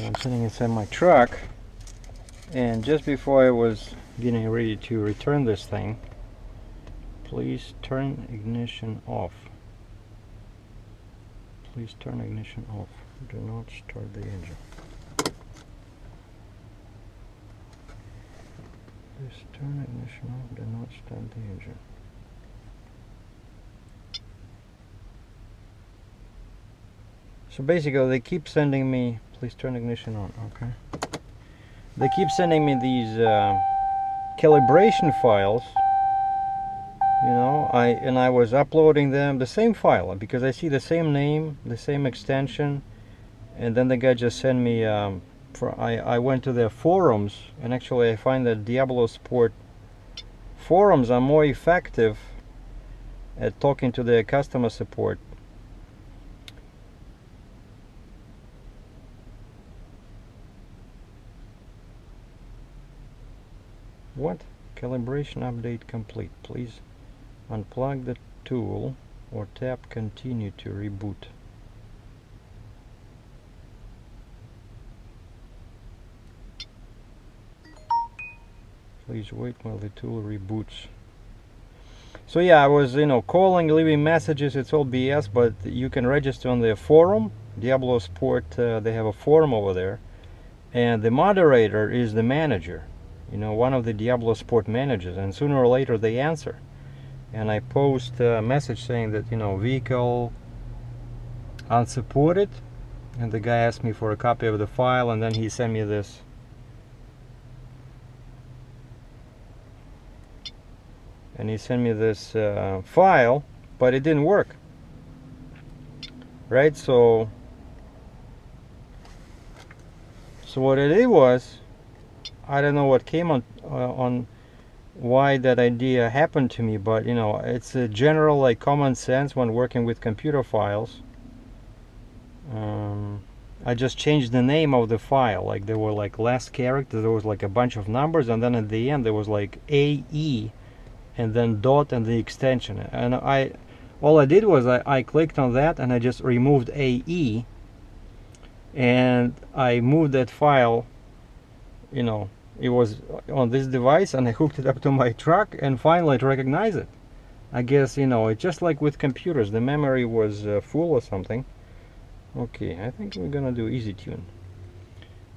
I'm sitting inside my truck, and just before I was getting ready to return this thing, please turn ignition off. Please turn ignition off. Do not start the engine. Please turn ignition off. Do not start the engine. So basically they keep sending me, please turn ignition on, okay. They keep sending me these calibration files, you know, I was uploading them, the same file, because I see the same name, the same extension, and then the guy just sent me, I went to their forums, and actually I find that DiabloSport forums are more effective at talking to their customer support. What? Calibration update complete. Please unplug the tool or tap continue to reboot. Please wait while the tool reboots. So yeah, I was, you know, calling, leaving messages. It's all BS, but you can register on their forum, DiabloSport. They have a forum over there, and the moderator is the manager. You know, one of the DiabloSport managers, and sooner or later they answer. And I post a message saying that, you know, vehicle unsupported, and the guy asked me for a copy of the file, and then he sent me this. And he sent me this file, but it didn't work. Right? So what it did was, I don't know what came on why that idea happened to me, but you know, it's a general like common sense when working with computer files. I just changed the name of the file. Like there were like less characters, there was like a bunch of numbers, and then at the end there was like AE and then dot and the extension. And all I did was I clicked on that and I just removed AE, and I moved that file, you know, it was on this device, and I hooked it up to my truck, and finally it recognized it. I guess, you know, it's just like with computers, the memory was full or something. Okay, I think we're gonna do easy tune.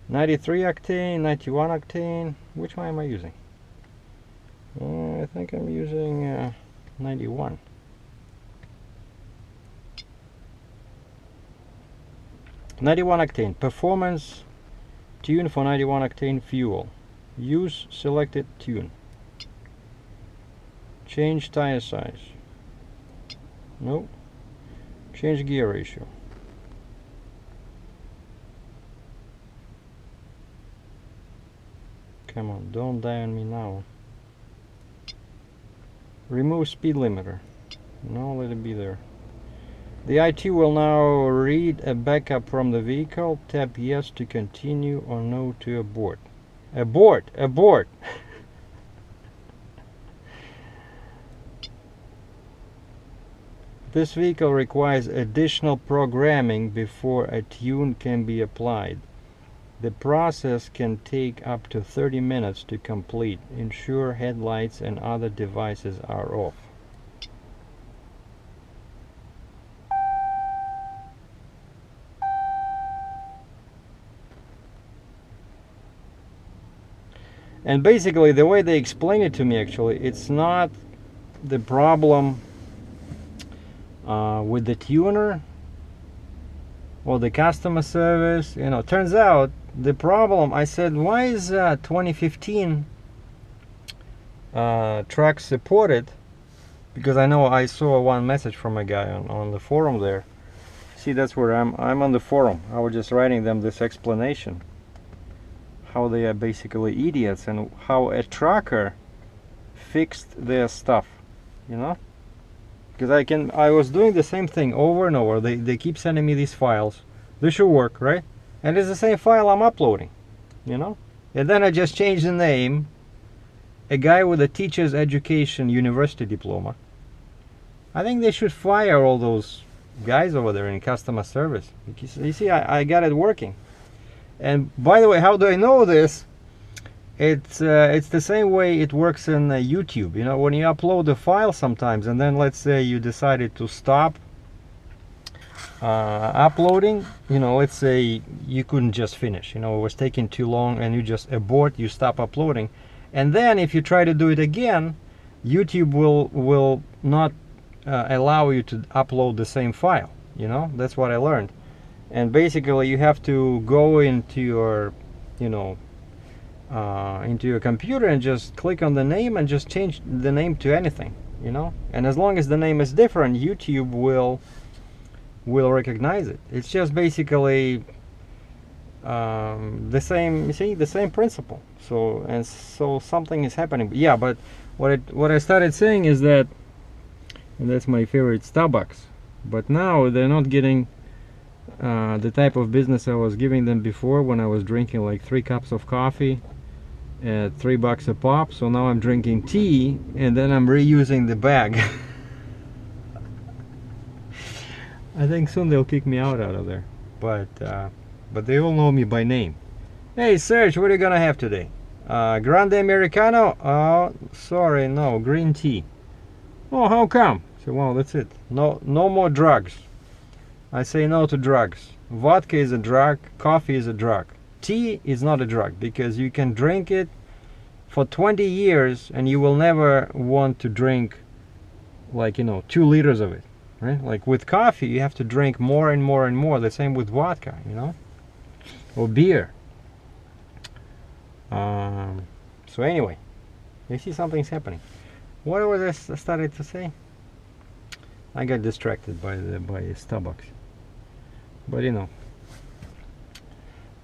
93 octane, 91 octane. Which one am I using? I think I'm using 91. Performance tune for 91 octane fuel. Use selected tune. Change tire size. No. Change gear ratio. Come on, don't die on me now. Remove speed limiter. No, let it be there. The IT will now read a backup from the vehicle. Tap yes to continue or no to abort. Abort! Abort! This vehicle requires additional programming before a tune can be applied. The process can take up to 30 minutes to complete. Ensure headlights and other devices are off. And basically the way they explain it to me, actually, it's not the problem with the tuner or the customer service. You know, turns out the problem, I said, why is 2015 truck supported? Because I know I saw one message from a guy on the forum there. See, that's where I'm on the forum. I was just writing them this explanation, how they are basically idiots, and how a trucker fixed their stuff, you know. Because I was doing the same thing over and over. They keep sending me these files. This should work, right? And it's the same file I'm uploading, you know. And then I just changed the name. A guy with a teacher's education university diploma. I think they should fire all those guys over there in customer service. You see, I got it working. And by the way, how do I know this? It's the same way it works in YouTube. You know, when you upload a file sometimes, and then let's say you decided to stop uploading, you know, let's say you couldn't just finish, you know, it was taking too long, and you just abort, you stop uploading, and then if you try to do it again, YouTube will not allow you to upload the same file. You know, that's what I learned. And basically you have to go into your, you know, into your computer and just click on the name and just change the name to anything, you know. And as long as the name is different, YouTube will recognize it. It's just basically the same, you see, the same principle. So something is happening. Yeah, but what I started saying is that, and that's my favorite, Starbucks. But now they're not getting the type of business I was giving them before, when I was drinking like 3 cups of coffee at $3 a pop. So now I'm drinking tea, and then I'm reusing the bag. I think soon they'll kick me out of there, but they all know me by name. Hey Serge, what are you gonna have today? Grande Americano? Oh, sorry, no, green tea. Oh, how come? So, well, that's it. No more drugs. I say no to drugs. Vodka is a drug, coffee is a drug. Tea is not a drug, because you can drink it for 20 years and you will never want to drink, like, you know, 2 liters of it, right? Like with coffee, you have to drink more and more and more. The same with vodka, you know, or beer. So anyway, you see something's happening. What was I started to say? I got distracted by Starbucks. But you know.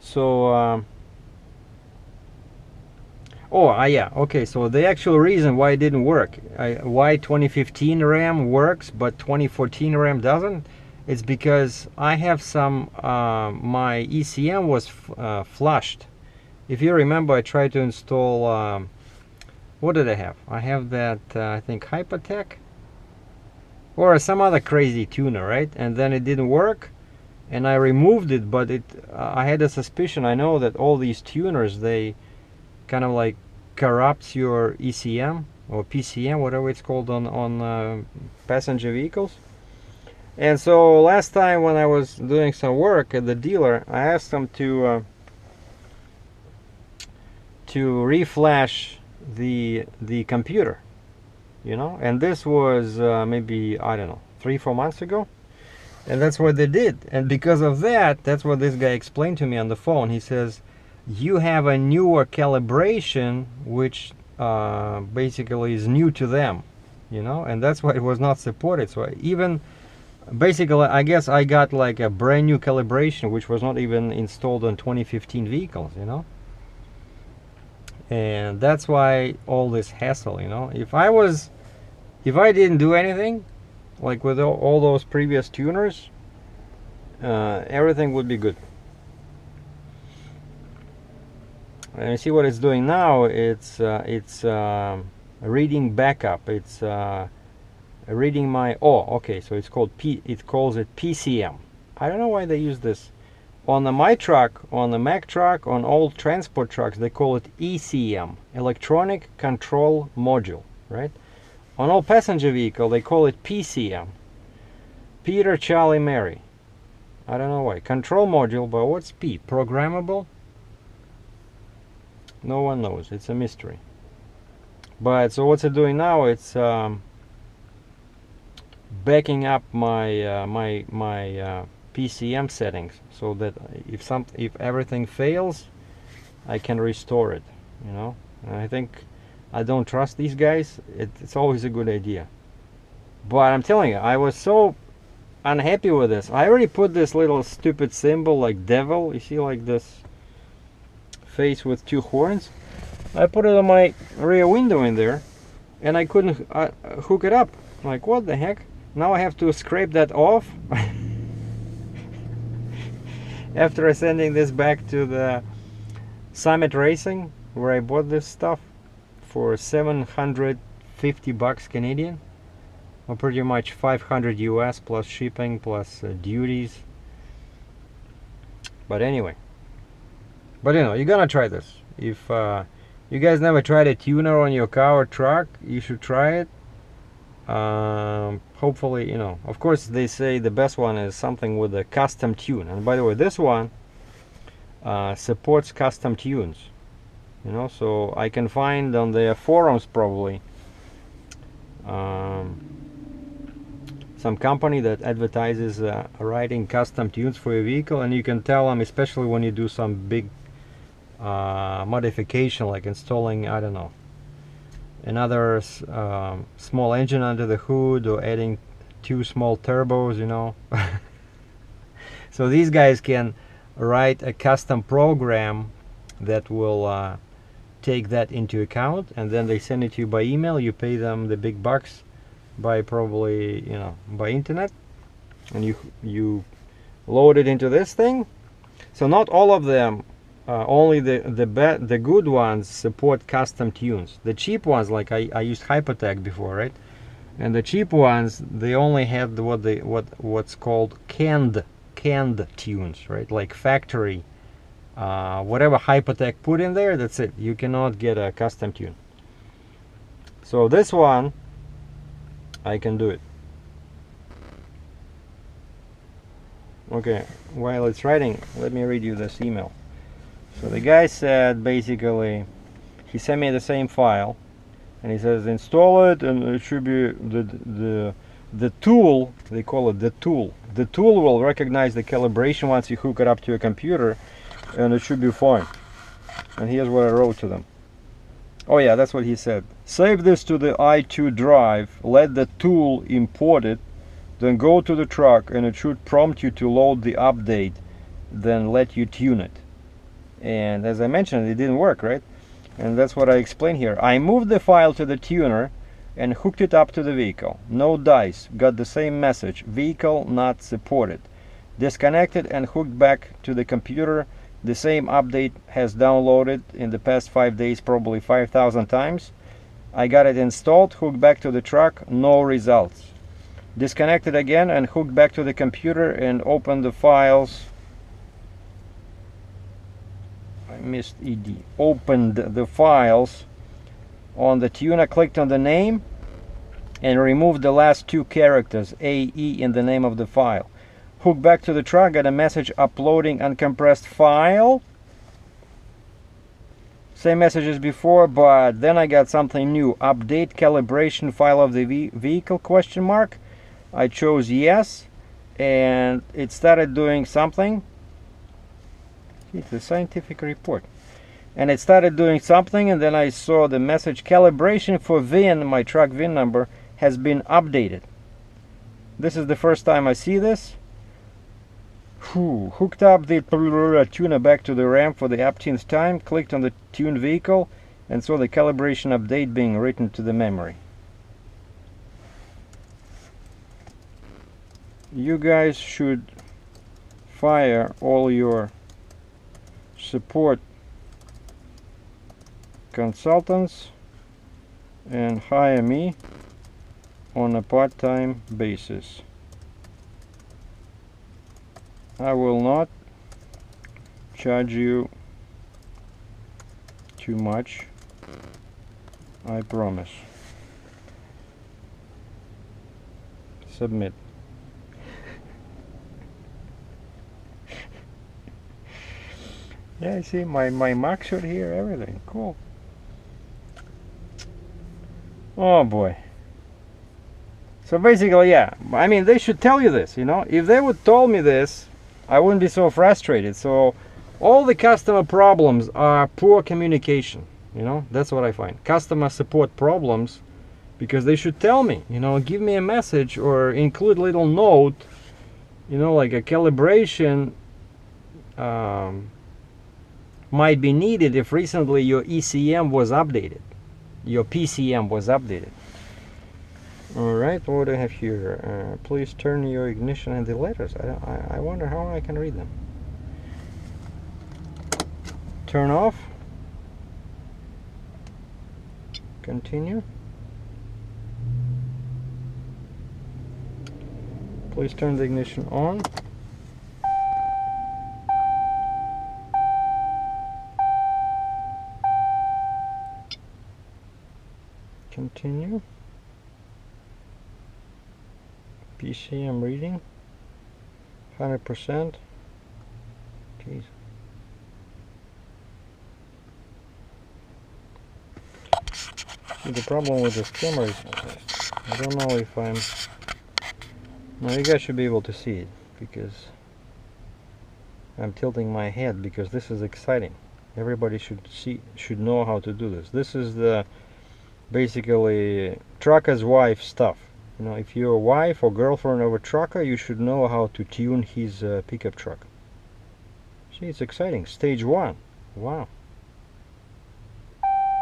So yeah, okay, so the actual reason why it didn't work, why 2015 RAM works but 2014 RAM doesn't, it's because I have some, my ECM was flushed. If you remember, I tried to install, what did I have? I have that, I think, Hypertech or some other crazy tuner, right? And then it didn't work, and I removed it, but I had a suspicion. I know that all these tuners, they kind of like corrupts your ECM or PCM, whatever it's called on passenger vehicles. And so last time when I was doing some work at the dealer, I asked them to reflash the computer, you know, and this was maybe, I don't know, 3-4 months ago, and that's what they did. And because of that, that's what this guy explained to me on the phone. He says, you have a newer calibration which basically is new to them, you know, and that's why it was not supported. So even basically, I guess I got like a brand new calibration which was not even installed on 2015 vehicles, you know. And that's why all this hassle, you know. If I didn't do anything, like with all those previous tuners, everything would be good. And you see what it's doing now. It's reading backup. It's reading my, okay, so it's called it calls it PCM. I don't know why they use this. On my truck, on the Mack truck, on all transport trucks, they call it ECM, Electronic Control Module, right? On all passenger vehicle, they call it PCM, Peter, Charlie, Mary. I don't know why. Control module, but what's P? Programmable? No one knows. It's a mystery. But so what's it doing now? It's backing up my PCM settings, so that if everything fails, I can restore it, you know. And I think I don't trust these guys. It's always a good idea. But I'm telling you, I was so unhappy with this. I already put this little stupid symbol like devil, you see, like this face with 2 horns. I put it on my rear window in there, and I couldn't hook it up. Like, what the heck? Now I have to scrape that off. After sending this back to the Summit Racing, where I bought this stuff for $750 Canadian, or pretty much 500 US plus shipping plus duties. But anyway, But you're gonna try this. If you guys never tried a tuner on your car or truck, you should try it. Hopefully, of course they say the best one is something with a custom tune. And by the way, this one supports custom tunes. So I can find on their forums probably some company that advertises writing custom tunes for your vehicle, and you can tell them, especially when you do some big modification, like installing, I don't know, another small engine under the hood, or adding 2 small turbos, So these guys can write a custom program that will take that into account, and then they send it to you by email. You pay them the big bucks by probably by internet, and you load it into this thing. So not all of them, only the good ones support custom tunes. The cheap ones, like I used Hypertech before, right? And the cheap ones, they only have what's called canned tunes, right? Like factory, whatever Hypertech put in there, that's it. You cannot get a custom tune. So this one, I can do it. Okay, while it's writing, let me read you this email. So the guy said, basically, he sent me the same file, and he says install it, and it should be the tool. They call it the tool. The tool will recognize the calibration once you hook it up to a computer, and it should be fine. And here's what I wrote to them. Oh yeah, that's what he said. Save this to the i2 drive, let the tool import it, then go to the truck, and it should prompt you to load the update, then let you tune it. And as I mentioned, it didn't work, right? And that's what I explained here. I moved the file to the tuner and hooked it up to the vehicle. No dice. Got the same message. Vehicle not supported. Disconnected and hooked back to the computer. The same update has downloaded in the past 5 days probably 5,000 times. I got it installed, hooked back to the truck, no results. Disconnected again and hooked back to the computer and opened the files. I missed ED. Opened the files on the tuner, clicked on the name, and removed the last 2 characters, AE, in the name of the file. Hooked back to the truck, got a message uploading uncompressed file. Same message as before, but then I got something new. Update calibration file of the vehicle, question mark. I chose yes, and it started doing something. It's a scientific report. And it started doing something, and then I saw the message calibration for VIN, my truck VIN number, has been updated. This is the first time I see this. Hooked up the tuner back to the RAM for the uptuned time, clicked on the tuned vehicle, and saw the calibration update being written to the memory. You guys should fire all your support consultants and hire me on a part-time basis. I will not charge you too much, I promise. Submit. Yeah, see my mugshot here, everything. Cool. Oh boy. So basically, yeah, I mean, they should tell you this, If they would told me this, I wouldn't be so frustrated. So all the customer problems are poor communication, That's what I find. Customer support problems, because they should tell me, give me a message or include a little note, like a calibration might be needed if recently your ECM was updated, your PCM was updated. Alright, what do I have here? Please turn your ignition and the letters. I wonder how I can read them. Turn off. Continue. Please turn the ignition on. Continue. PCM reading 100%. Jeez. See, the problem with this camera is I don't know if I'm... No, you guys should be able to see it because I'm tilting my head because this is exciting. Everybody should know how to do this. This is the basically trucker's wife stuff. You know, if you're a wife or girlfriend of a trucker, you should know how to tune his pickup truck. See, it's exciting. Stage 1. Wow.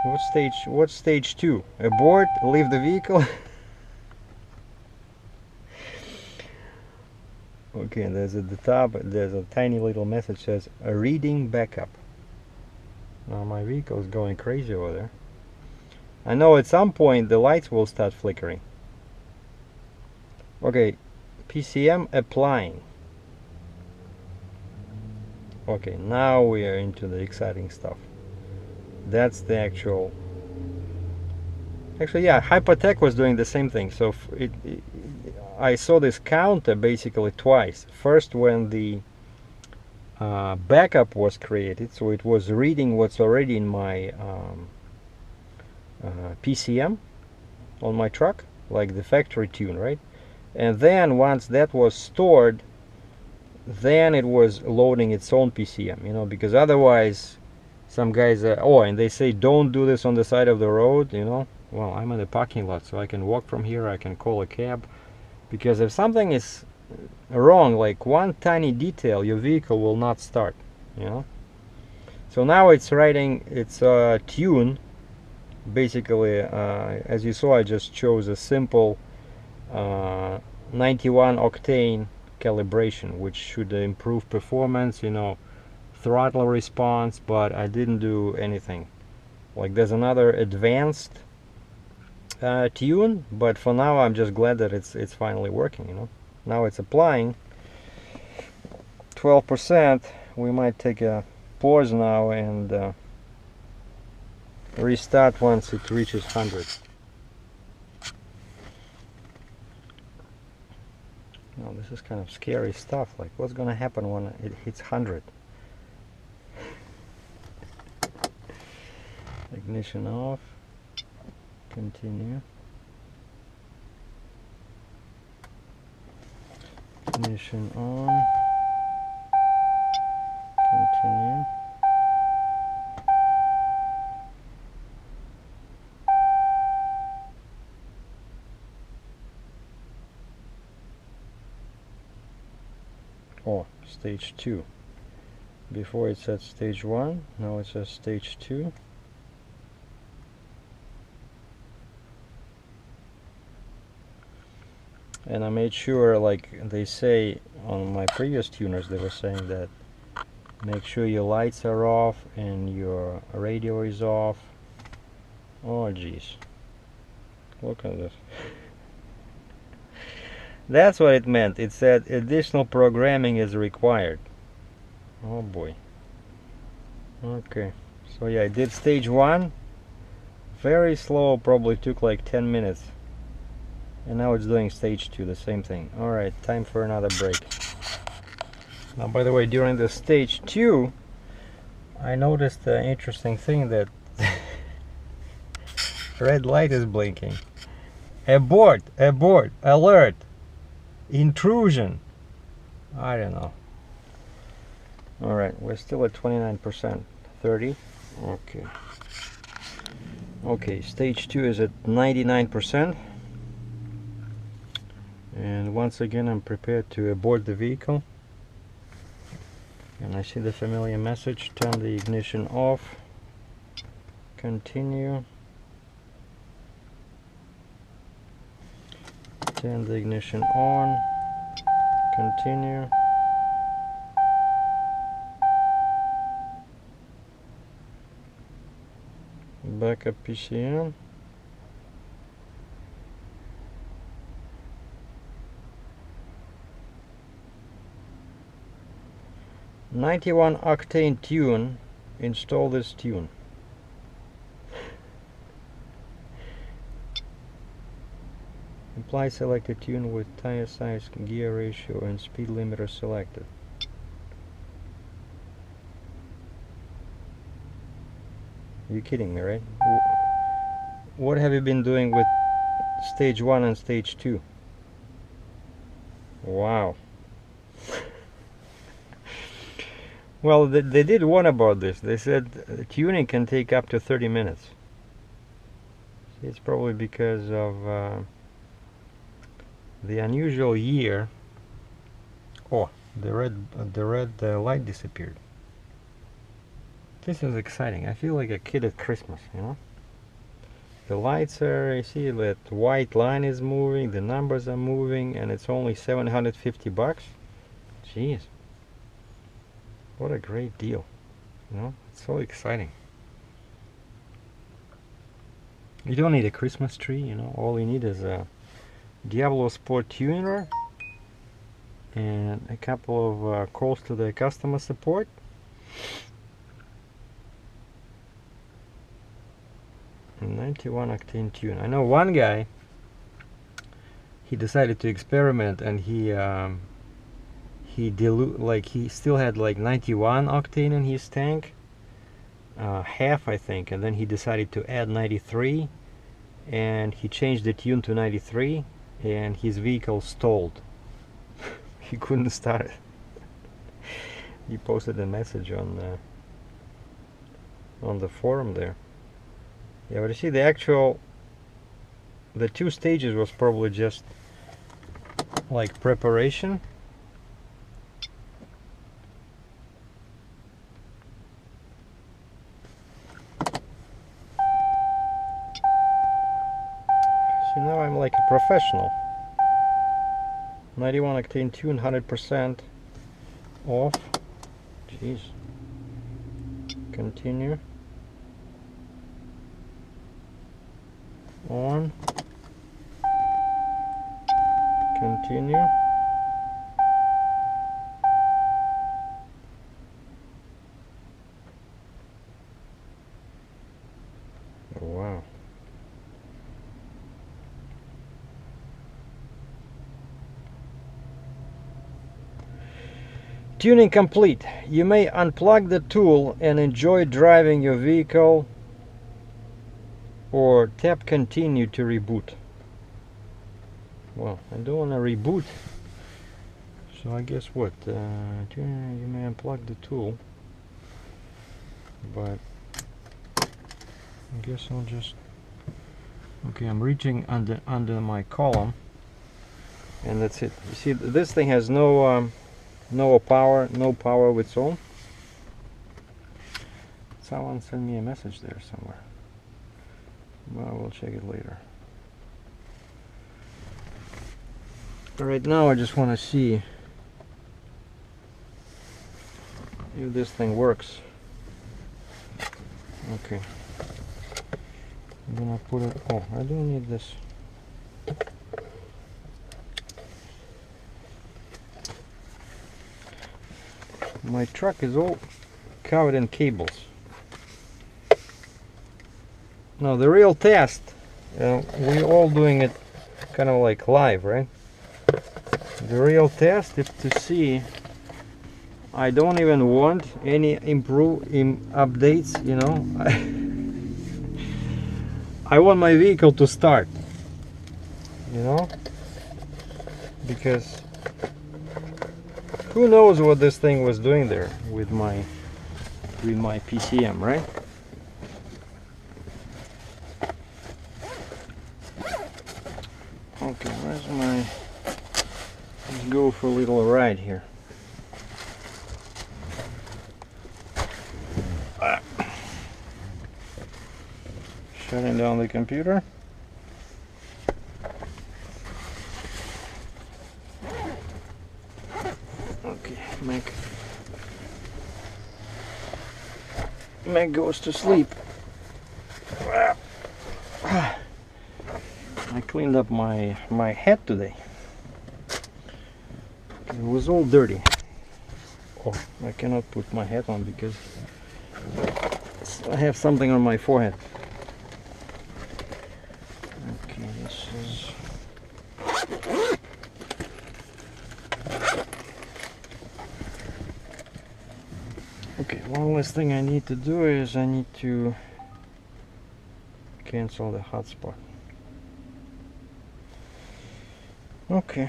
What's stage 2? Abort, leave the vehicle. Okay, there's at the top, there's a tiny little message says a reading backup. Now my vehicle is going crazy over there. I know at some point the lights will start flickering. Okay, PCM applying. Okay, now we are into the exciting stuff. That's the actual... Actually, yeah, Hypertech was doing the same thing. So I saw this counter basically twice. First when the backup was created, so it was reading what's already in my PCM on my truck, like the factory tune, right? And then once that was stored, then it was loading its own PCM, you know, because otherwise some guys and they say don't do this on the side of the road, you know. Well, I'm in the parking lot, so I can walk from here, I can call a cab, because if something is wrong, like one tiny detail, your vehicle will not start, you know. So now it's writing its tune. Basically, as you saw, I just chose a simple 91 octane calibration, which should improve performance, you know, throttle response, but I didn't do anything. Like there's another advanced tune, but for now I'm just glad that it's finally working, you know. Now it's applying 12%. We might take a pause now and restart once it reaches 100. Oh, this is kind of scary stuff. Like, what's gonna happen when it hits 100? Ignition off. Continue. Ignition on. Continue. Oh, stage 2. Before it said stage 1, now it says stage 2. And I made sure, like they say on my previous tuners, they were saying that make sure your lights are off and your radio is off. Oh geez, look at this. That's what it meant. It said additional programming is required. Oh boy. Okay, so yeah, I did stage 1. Very slow, probably took like 10 minutes. And now it's doing stage 2, the same thing. Alright, time for another break. Now, by the way, during the stage 2, I noticed an interesting thing that red light is blinking. Abort! Abort! Alert! Intrusion! I don't know. Alright, we're still at 29%. 30. Okay. Okay, stage 2 is at 99%. And once again I'm prepared to abort the vehicle. And I see the familiar message, turn the ignition off. Continue. Turn the ignition on. Continue. Backup PCM. "91 octane tune, install this tune." Apply selected tune with tire size, gear ratio, and speed limiter selected. You're kidding me, right? What have you been doing with stage 1 and stage 2? Wow. Well, they did warn about this. They said tuning can take up to 30 minutes. It's probably because of the unusual year. Oh, the red light disappeared. This is exciting. I feel like a kid at Christmas, you know? The lights are, you see that white line is moving, the numbers are moving, and it's only 750 bucks. Jeez. What a great deal. You know? It's so exciting. You don't need a Christmas tree, you know? All you need is a DiabloSport tuner and a couple of calls to the customer support. And 91 octane tune. I know one guy, he decided to experiment, and he still had like 91 octane in his tank, half I think, and then he decided to add 93, and he changed the tune to 93, and his vehicle stalled. He couldn't start it. He posted a message on the forum there. Yeah, but you see, the 2 stages was probably just like preparation. See, now I'm like a professional. 91 octane tune, 100% off. Jeez. Continue. On. Continue. Wow. Tuning complete. You may unplug the tool and enjoy driving your vehicle, or tap continue to reboot. Well, I don't want to reboot, so I guess what? You may unplug the tool, but I guess I'll just. Okay, I'm reaching under my column, and that's it. You see, this thing has no power of its own. Someone sent me a message there somewhere. Well, we'll check it later. Right now I just want to see if this thing works. Okay. I'm gonna put it. Oh, I don't need this. My truck is all covered in cables. Now the real test, we're all doing it kind of like live, right? The real test is to see. I don't even want any updates, you know. I want my vehicle to start, you know, because who knows what this thing was doing there with my PCM, right? Okay, where's my... Let's go for a little ride here. Shutting down the computer. Okay, Meg goes to sleep. I cleaned up my hat today. It was all dirty. Oh, I cannot put my hat on because I have something on my forehead. Okay, this is Okay, one last thing I need to do is I need to cancel the hotspot. Okay.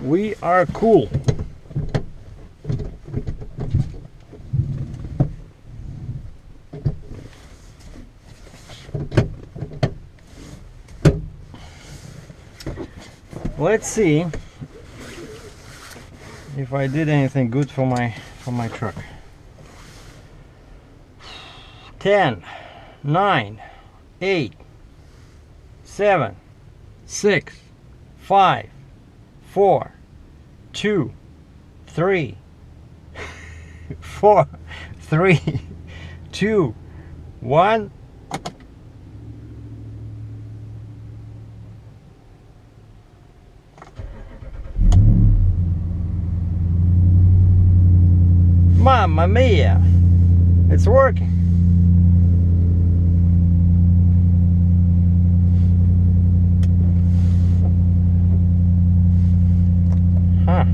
We are cool. Let's see if I did anything good for my truck. 10, 9, 8, 7, 6, 5, 4, 2, 3, 4, 3, 2, 1. Mamma mia! It's working. Huh.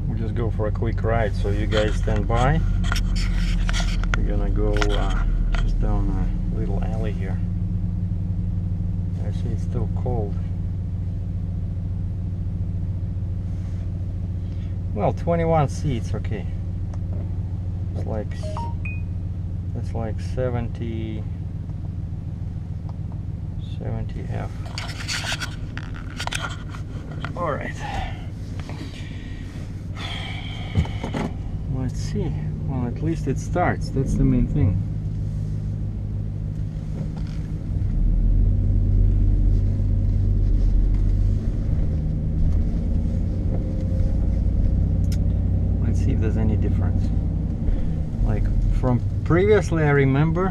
We'll just go for a quick ride, so you guys stand by. We're gonna go just down a little alley here. Actually, it's still cold. Well, 21 seats, okay. It's like, that's like 70 F. All right. Let's see. Well, at least it starts. That's the main thing. Let's see if there's any difference. Like from previously, I remember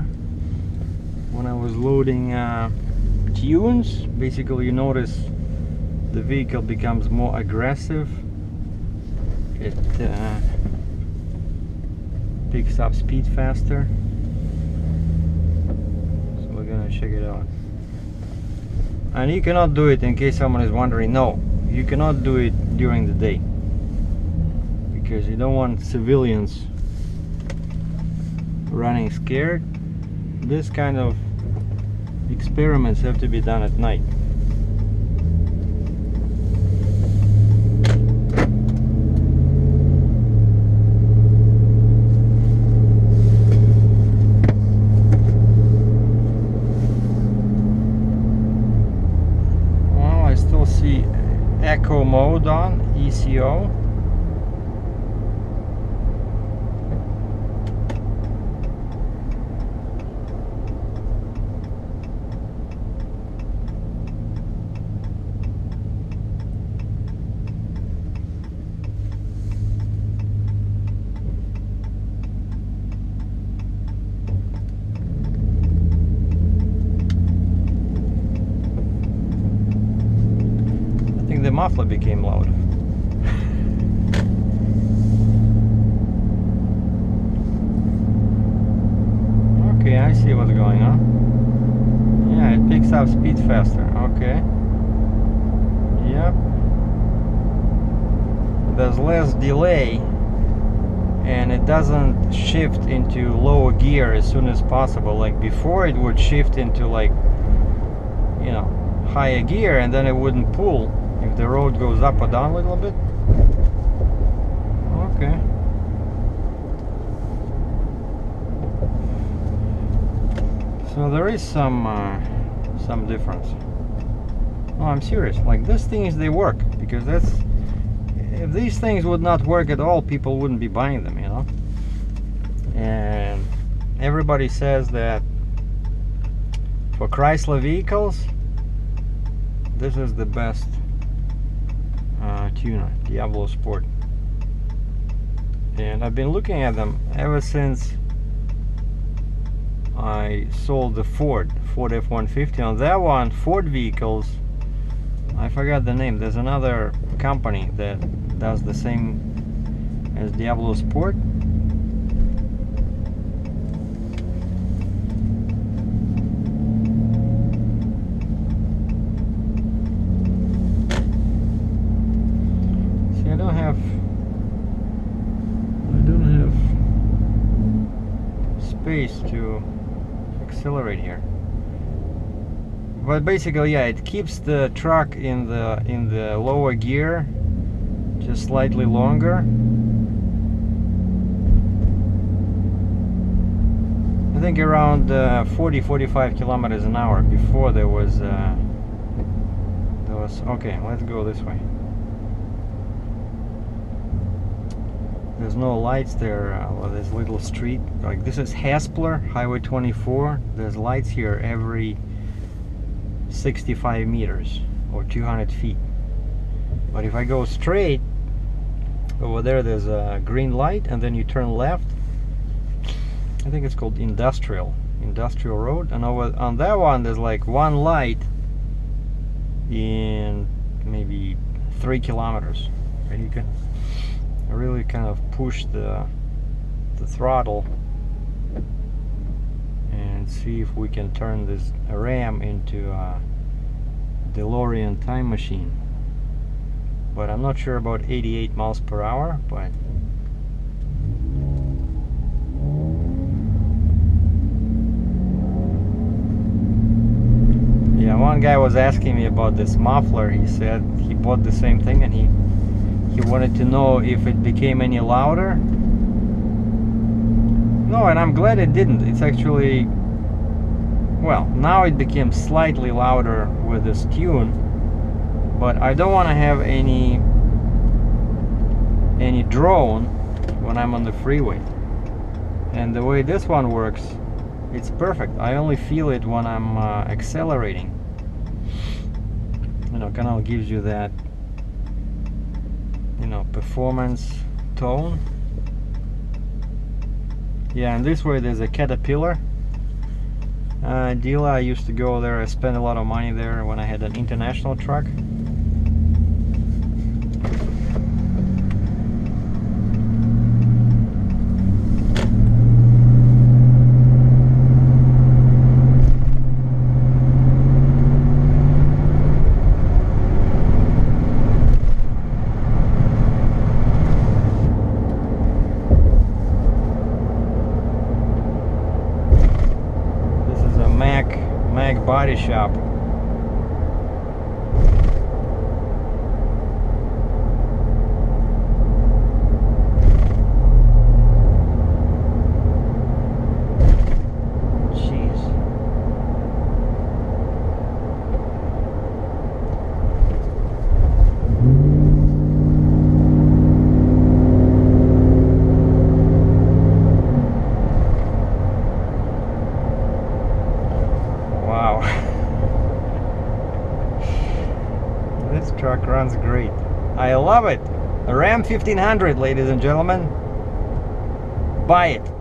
when I was loading tunes, basically you notice the vehicle becomes more aggressive. It picks up speed faster. So we're gonna check it out. And you cannot do it, in case someone is wondering, no, you cannot do it during the day, because you don't want civilians running scared. This kind of experiments have to be done at night. Well, I still see echo mode on, ECO. The muffler became loud. Okay, I see what's going on. Yeah, it picks up speed faster. Okay. Yep. There's less delay, and it doesn't shift into lower gear as soon as possible. Like before, it would shift into, like, you know, higher gear, and then it wouldn't pull if the road goes up or down a little bit. Okay. So there is some difference. No, I'm serious. Like, these things, they work, because that's, if these things would not work at all, people wouldn't be buying them, you know. And everybody says that for Chrysler vehicles, this is the best tuner, DiabloSport. And I've been looking at them ever since I sold the Ford F-150. On that one, Ford vehicles, I forgot the name, there's another company that does the same as DiabloSport. See, I don't have space to accelerate here. But basically, yeah, it keeps the truck in the lower gear just slightly longer. I think around 40-45 kilometers an hour. Before there was okay, let's go this way. There's no lights there. Well, there's little street, like this is Haspler Highway 24. There's lights here every 65 meters or 200 feet. But if I go straight over there, there's a green light, and then you turn left. I think it's called Industrial Road, and over on that one there's like one light in maybe 3 kilometers, and you can really kind of push the throttle and see if we can turn this Ram into a DeLorean time machine. But I'm not sure about 88 miles per hour, but yeah, one guy was asking me about this muffler. He said he bought the same thing, and he wanted to know if it became any louder. No, and I'm glad it didn't. It's actually, well, now it became slightly louder with this tune, but I don't want to have any drone when I'm on the freeway. And the way this one works, it's perfect. I only feel it when I'm accelerating. You know, kind of gives you that, you know, performance tone. Yeah, and this way there's a Caterpillar dealer. I used to go there. I spent a lot of money there when I had an international truck. Body shop. Jeez. Wow. This truck runs great. I love it. A Ram 1500, ladies and gentlemen. Buy it.